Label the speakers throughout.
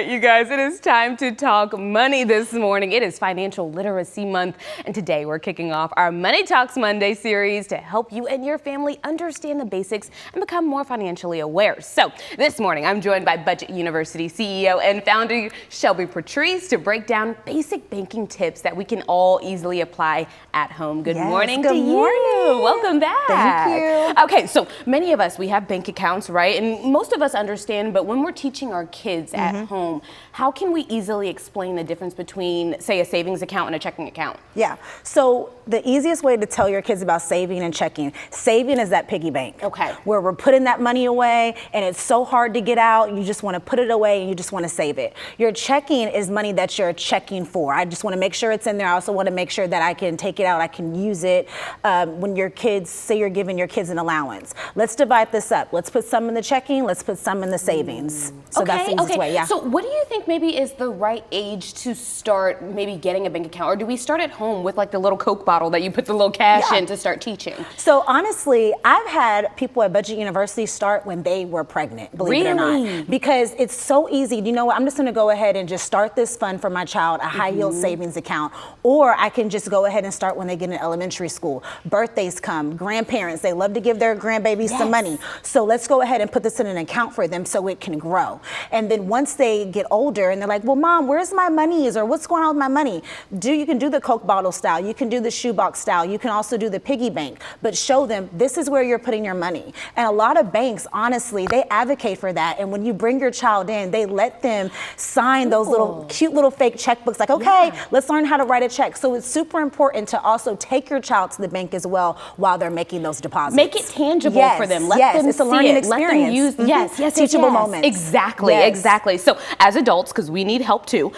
Speaker 1: You guys, it is time to talk money this morning. It is Financial Literacy Month, and today we're kicking off our Money Talks Monday series to help you and your family understand the basics and become more financially aware. So this morning, I'm joined by Budget University CEO and founder Shelby Patrice to break down basic banking tips that we can all easily apply at home. Good morning to you. Welcome back.
Speaker 2: Thank you.
Speaker 1: Okay, so many of us, we have bank accounts, right? And most of us understand, but when we're teaching our kids at home, how can we easily explain the difference between, say, a savings account and a checking account?
Speaker 2: Yeah, so the easiest way to tell your kids about saving and checking, saving is that piggy bank.
Speaker 1: Okay.
Speaker 2: Where we're putting that money away and it's so hard to get out, you just want to put it away and you just want to save it. Your checking is money that you're checking for. I just want to make sure it's in there. I also want to make sure that I can take it out, I can use it. When your kids, say you're giving your kids an allowance, let's divide this up. Let's put some in the checking, let's put some in the savings. So that's the easiest way, yeah.
Speaker 1: So what do you think maybe is the right age to start maybe getting a bank account? Or do we start at home with like the little Coke bottle that you put the little cash in to start teaching?
Speaker 2: So honestly, I've had people at Budget University start when they were pregnant, believe it or not. Because it's so easy. You know what, I'm just gonna go ahead and just start this fund for my child, a high yield savings account. Or I can just go ahead and start when they get in elementary school. Birthdays come, grandparents, they love to give their grandbabies some money. So let's go ahead and put this in an account for them so it can grow. And then once they get older and they're like, well, Mom, where's my monies, or what's going on with my money? You can do the Coke bottle style, you can do the shoebox style, you can also do the piggy bank, but show them this is where you're putting your money. And a lot of banks, honestly, they advocate for that. And when you bring your child in, they let them sign those little cute little fake checkbooks, like, okay, let's learn how to write a check. So it's super important to also take your child to the bank as well while they're making those deposits.
Speaker 1: Make it tangible for them. Let them
Speaker 2: it's a
Speaker 1: see
Speaker 2: learning
Speaker 1: it.
Speaker 2: experience.
Speaker 1: Let them use
Speaker 2: teachable moments.
Speaker 1: Exactly. So as adults, because we need help too,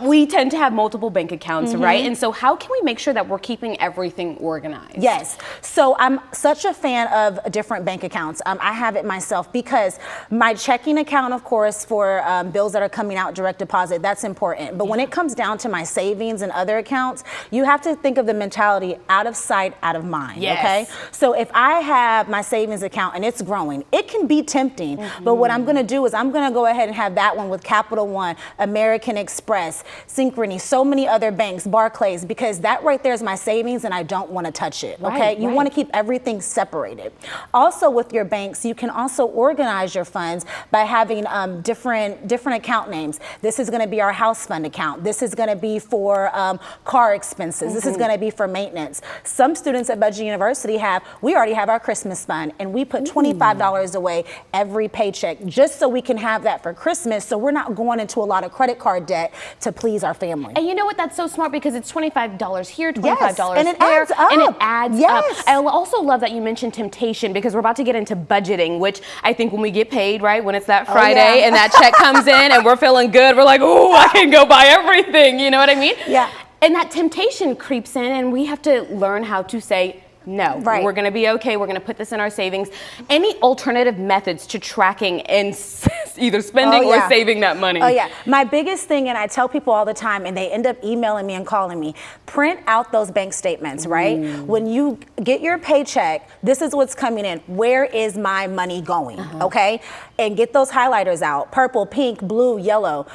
Speaker 1: we tend to have multiple bank accounts, right? And so how can we make sure that we're keeping everything organized?
Speaker 2: Yes. So I'm such a fan of different bank accounts. I have it myself because my checking account, of course, for bills that are coming out, direct deposit, that's important. But when it comes down to my savings and other accounts, you have to think of the mentality out of sight, out of mind. Okay. So if I have my savings account and it's growing, it can be tempting. But what I'm going to do is I'm going to go ahead and have that one with Capital One, American Express, Synchrony, so many other banks, Barclays, because that right there is my savings and I don't want to touch it. Okay. You want to keep everything separated. Also with your banks, you can also organize your funds by having different account names. This is going to be our house fund account. This is going to be for car expenses. This is going to be for maintenance. Some students at Budget University we already have our Christmas fund, and we put $25 away every paycheck just so we can have that for Christmas, so we're not going into a lot of credit card debt to please our family.
Speaker 1: And you know what, that's so smart because it's $25 here, $25
Speaker 2: and it
Speaker 1: there,
Speaker 2: adds up.
Speaker 1: And it adds up. I also love that you mentioned temptation because we're about to get into budgeting, which I think when we get paid, right, when it's that Friday and that check comes in and we're feeling good, we're like, oh, I can go buy everything, you know what I mean?
Speaker 2: Yeah.
Speaker 1: And that temptation creeps in and we have to learn how to say, no, we're going to be okay. We're going to put this in our savings. Any alternative methods to tracking and either spending or saving that money?
Speaker 2: Oh yeah. My biggest thing, and I tell people all the time, and they end up emailing me and calling me, print out those bank statements, right? When you get your paycheck, this is what's coming in. Where is my money going? Okay? And get those highlighters out. Purple, pink, blue, yellow.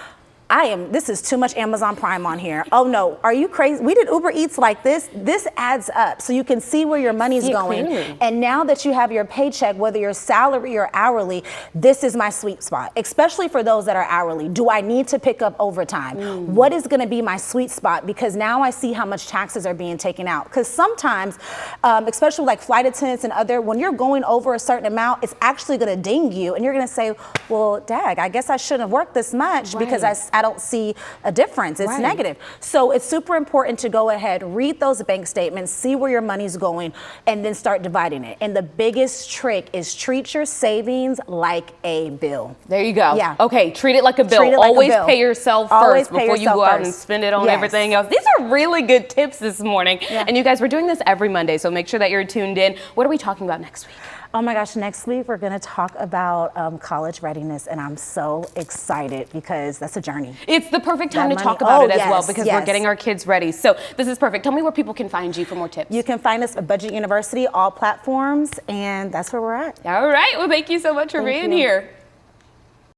Speaker 2: This is too much Amazon Prime on here. Oh no, are you crazy? We did Uber Eats like this. This adds up so you can see where your money's going. And now that you have your paycheck, whether you're salary or hourly, this is my sweet spot, especially for those that are hourly. Do I need to pick up overtime? What is gonna be my sweet spot? Because now I see how much taxes are being taken out. Because sometimes, especially like flight attendants and when you're going over a certain amount, it's actually gonna ding you and you're gonna say, well, dag, I guess I shouldn't have worked this much because I don't see a difference. It's negative. So it's super important to go ahead, read those bank statements, see where your money's going, and then start dividing it. And the biggest trick is treat your savings like a bill.
Speaker 1: There you go.
Speaker 2: Yeah.
Speaker 1: Okay, treat it like a bill. Always pay yourself first before you go out and spend it on everything else. These are really good tips this morning. And you guys, we're doing this every Monday, so make sure that you're tuned in. What are we talking about next week?
Speaker 2: Oh my gosh, next week we're going to talk about college readiness, and I'm so excited because that's a journey.
Speaker 1: It's the perfect time to talk about it as well because we're getting our kids ready. So this is perfect. Tell me where people can find you for more tips.
Speaker 2: You can find us at Budget University, all platforms, and that's where we're at.
Speaker 1: All right. Well, thank you so much for being here.